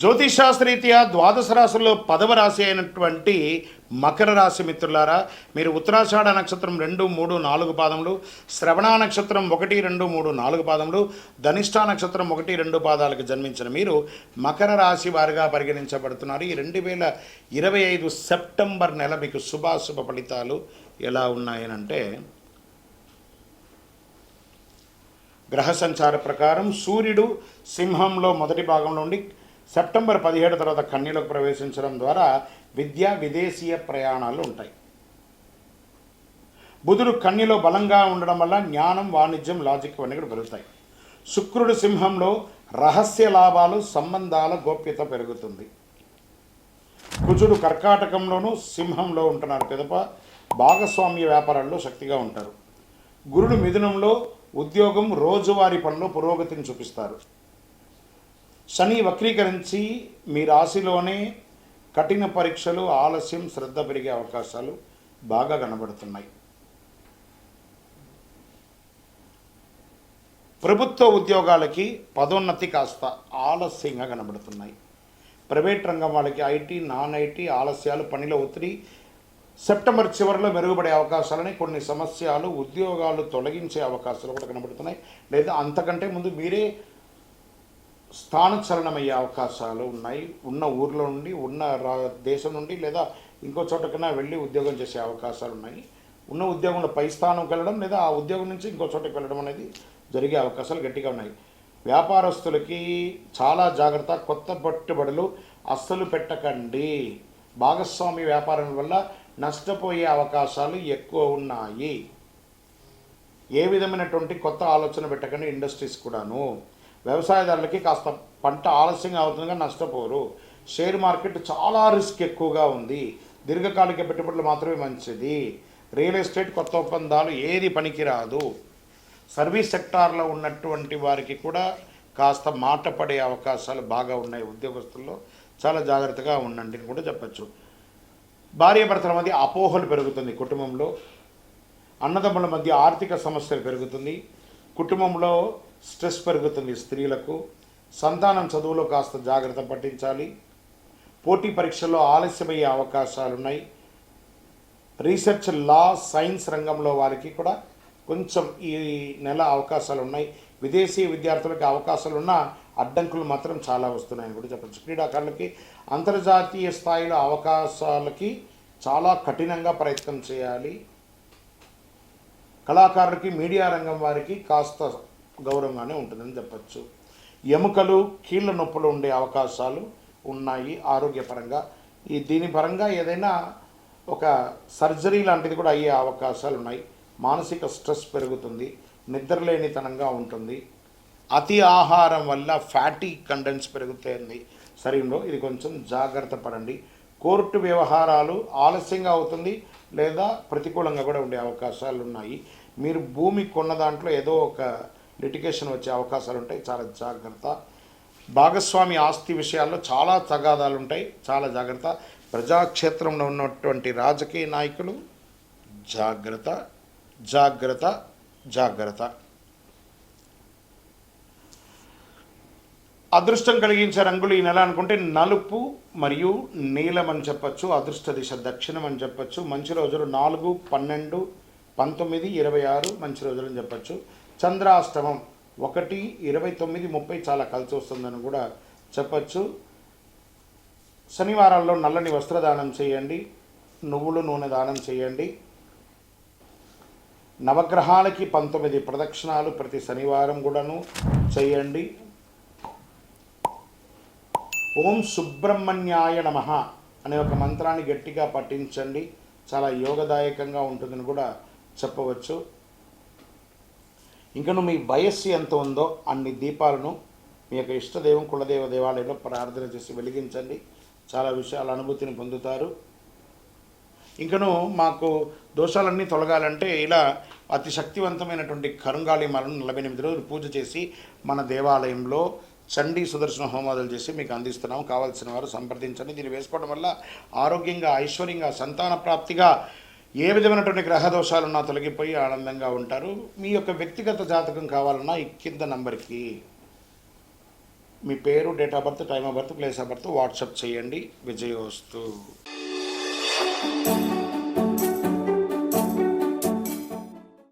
జ్యోతిషాస్త్రరీత్యా ద్వాదశ రాశుల్లో 10వ రాశి అయినటువంటి మకర రాశి మిత్రులారా, మీరు ఉత్తరాషాఢ నక్షత్రం 2, 3, 4 పాదములు, శ్రవణ నక్షత్రం 1, 2, 3, 4 పాదములు, ధనిష్ఠా నక్షత్రం 1, 2 పాదాలకు జన్మించిన మీరు మకర రాశి వారిగా పరిగణించబడుతున్నారు. ఈ 2025 సెప్టెంబర్ నెల మీకు శుభాశుభ ఫలితాలు ఎలా ఉన్నాయనంటే, గ్రహ సంచార ప్రకారం సూర్యుడు సింహంలో మొదటి భాగంలో ఉండి సెప్టెంబర్ 17 తర్వాత కన్యలోకి ప్రవేశించడం ద్వారా విద్యా విదేశీయ ప్రయాణాలు ఉంటాయి. బుధుడు కన్యలో బలంగా ఉండడం వల్ల జ్ఞానం, వాణిజ్యం, లాజిక్ ఇవన్నీ కూడా పెరుగుతాయి. శుక్రుడు సింహంలో రహస్య లాభాలు, సంబంధాల గోప్యత పెరుగుతుంది. కుజుడు కర్కాటకంలోనూ సింహంలో ఉంటున్నారు పిదప భాగస్వామ్య వ్యాపారాల్లో శక్తిగా ఉంటారు. గురుడు మిథునంలో ఉద్యోగం, రోజువారీ పనులు పురోగతిని చూపిస్తారు. శని వక్రీకరించి మీ రాశిలోనే కఠిన పరీక్షలు, ఆలస్యం, శ్రద్ధ పెరిగే అవకాశాలు బాగా కనబడుతున్నాయి. ప్రభుత్వ ఉద్యోగాలకి పదోన్నతి కాస్త ఆలస్యంగా కనబడుతున్నాయి. ప్రైవేట్ రంగం వాళ్ళకి ఐటీ, నాన్ ఐటీ ఆలస్యాలు, పనిలో ఒత్తిడి సెప్టెంబర్ చివరిలో మెరుగుపడే అవకాశాలని, కొన్ని సమస్యలు, ఉద్యోగాలు తొలగించే అవకాశాలు కూడా కనబడుతున్నాయి. లేదా అంతకంటే ముందు మీరే స్థానచలనమయ్యే అవకాశాలు ఉన్నాయి. ఉన్న ఊర్లో నుండి, ఉన్న దేశం నుండి లేదా ఇంకో చోటకైనా వెళ్ళి ఉద్యోగం చేసే అవకాశాలు ఉన్నాయి. ఉన్న ఉద్యోగంలో పై స్థానంకి వెళ్ళడం లేదా ఆ ఉద్యోగం నుంచి ఇంకో చోటకి వెళ్ళడం అనేది జరిగే అవకాశాలు గట్టిగా ఉన్నాయి. వ్యాపారస్తులకి చాలా జాగ్రత్త. కొత్త పెట్టుబడులు అస్సలు పెట్టకండి. భాగస్వామి వ్యాపారం వల్ల నష్టపోయే అవకాశాలు ఎక్కువ ఉన్నాయి. ఏ విధమైనటువంటి కొత్త ఆలోచన పెట్టకండి. ఇండస్ట్రీస్ కూడాను. వ్యవసాయదారులకి కాస్త పంట ఆలస్యంగా అవుతుందిగా నష్టపోరు. షేర్ మార్కెట్ చాలా రిస్క్ ఎక్కువగా ఉంది. దీర్ఘకాలిక పెట్టుబడులు మాత్రమే మంచిది. రియల్ ఎస్టేట్, కొత్త ఒప్పందాలు ఏది పనికిరాదు. సర్వీస్ సెక్టార్లో ఉన్నటువంటి వారికి కూడా కాస్త మాట పడే అవకాశాలు బాగా ఉన్నాయి. ఉద్యోగస్తుల్లో చాలా జాగ్రత్తగా ఉండండి అని కూడా చెప్పచ్చు. భార్యాభర్తల మధ్య అపోహలు పెరుగుతుంది. కుటుంబంలో అన్నదమ్ముల మధ్య ఆర్థిక సమస్యలు పెరుగుతుంది. కుటుంబంలో స్ట్రెస్ పెరుగుతుంది. స్త్రీలకు సంతానం చదువులో కాస్త జాగ్రత్త పట్టించాలి. పోటీ పరీక్షల్లో ఆలస్యమయ్యే అవకాశాలున్నాయి. రీసెర్చ్, లా, సైన్స్ రంగంలో వారికి కూడా కొంచెం ఈ నెల అవకాశాలు ఉన్నాయి. విదేశీ విద్యార్థులకి అవకాశాలున్న అడ్డంకులు మాత్రం చాలా వస్తున్నాయని కూడా చెప్పచ్చు. క్రీడాకారులకి అంతర్జాతీయ స్థాయిలో అవకాశాలకి చాలా కఠినంగా ప్రయత్నం చేయాలి. కళాకారులకి, మీడియా రంగం వారికి కాస్త గౌరవంగానే ఉంటుందని చెప్పచ్చు. ఎముకలు, కీళ్ళ నొప్పులు ఉండే అవకాశాలు ఉన్నాయి ఆరోగ్యపరంగా. దీని పరంగా ఏదైనా ఒక సర్జరీ లాంటిది కూడా అయ్యే అవకాశాలు ఉన్నాయి. మానసిక స్ట్రెస్ పెరుగుతుంది. నిద్రలేనితనంగా ఉంటుంది. అతి ఆహారం వల్ల ఫ్యాటీ కంటెంట్స్ పెరుగుతాయండి శరీరంలో. ఇది కొంచెం జాగ్రత్త పడండి. కోర్టు వ్యవహారాలు ఆలస్యంగా అవుతుంది లేదా ప్రతికూలంగా కూడా ఉండే అవకాశాలు ఉన్నాయి. మీరు భూమి కొన్న దాంట్లో ఏదో ఒక లిటిగేషన్ వచ్చే అవకాశాలు ఉంటాయి. చాలా జాగ్రత్త. భాగస్వామి ఆస్తి విషయాల్లో చాలా తగాదాలు ఉంటాయి. చాలా జాగ్రత్త. ప్రజాక్షేత్రంలో ఉన్నటువంటి రాజకీయ నాయకులు జాగ్రత్త, జాగ్రత్త, జాగ్రత్త. అదృష్టం కలిగించే రంగులు ఈ నెల అనుకుంటే నలుపు మరియు నీలం అని చెప్పచ్చు. అదృష్ట దిశ దక్షిణం అని చెప్పచ్చు. మంచి రోజులు 4, 12, 19, 26 మంచి రోజులు అని చెప్పచ్చు. చంద్రాష్టమం 1, 29, 30 చాలా కలిసి వస్తుందని కూడా చెప్పచ్చు. శనివారాల్లో నల్లని వస్త్రదానం చేయండి. నువ్వులు నూనె దానం చేయండి. నవగ్రహాలకి 19 ప్రదక్షిణాలు ప్రతి శనివారం కూడాను చేయండి. ఓం సుబ్రహ్మణ్యాయ నమః అనే ఒక మంత్రాన్ని గట్టిగా పఠించండి. చాలా యోగదాయకంగా ఉంటుందని కూడా చెప్పవచ్చు. ఇంకను మీ వయస్సు ఎంత ఉందో అన్ని దీపాలను మీ యొక్క ఇష్టదైవం, కులదేవ దేవాలయంలో ప్రార్థన చేసి వెలిగించండి. చాలా విషయాల అనుభూతిని పొందుతారు. ఇంకను మాకు దోషాలన్నీ తొలగాలంటే ఇలా అతి శక్తివంతమైనటువంటి కరుంగాళిమాలను 48 రోజులు పూజ చేసి మన దేవాలయంలో చండీ సుదర్శన హోమాదులు చేసి మీకు అందిస్తున్నాము. కావాల్సిన వారు సంప్రదించండి. దీన్ని వేసుకోవడం వల్ల ఆరోగ్యంగా, ఐశ్వర్యంగా, సంతాన ప్రాప్తిగా, ఏ విధమైనటువంటి గ్రహ దోషాలున్నా తొలగిపోయి ఆనందంగా ఉంటారు. మీ యొక్క వ్యక్తిగత జాతకం కావాలన్నా ఈ కింద నంబర్కి మీ పేరు, date of birth, time of birth, place of birth WhatsApp చేయండి. విజయోస్తు.